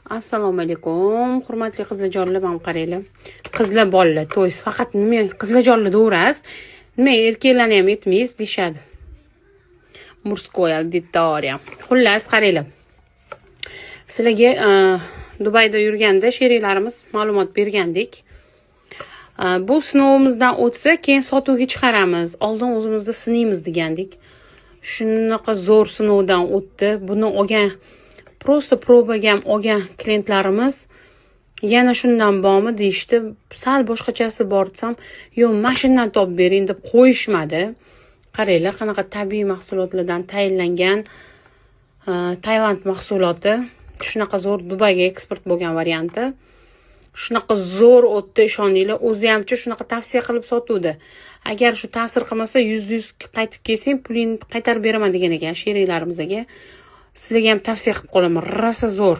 Assalomu alaykum, hurmatli qizlarjonlar, mana qaranglar. Qizlar bolalar to'ysiz faqat nima qizlarjonlar do'rasiz. Nima erkaklarni ham aytmaysiz deyshadi. Murskoy auditoriya. Xullas qaranglar. Sizlarga Dubayda yurganda sheriklarimiz ma'lumot bergandik. Bu sinovimizdan o'tsa, keyin sotuvga chiqaramiz. Oldin o'zimizda sinaymiz degandik. Shunaqa zo'r sinovdan o'tdi. Buni olgan prosta probaga olgan klientlarimiz yana shundan bormi deyishdi. Sal boshqachasi bor desam, "Yo'q, mashinani topib bering" deb qo'yishmadi. Qaranglar, qanaqa tabiiy mahsulotlardan tayyorlangan Tailand mahsuloti. Shunaqa zo'r Dubayga eksport bo'lgan varianti. Shunaqa zo'r o'tdi, ishoninglar. O'zi hamchi shunaqa tavsiya qilib sotuvdi. Agar shu ta'sir qilmasa, 100% qaytib kelsang, pulingni qaytarib beraman degan ekan sheriklarimizga. Sizlarga ham tavsiya qilib qolaman. Rosa zo'r.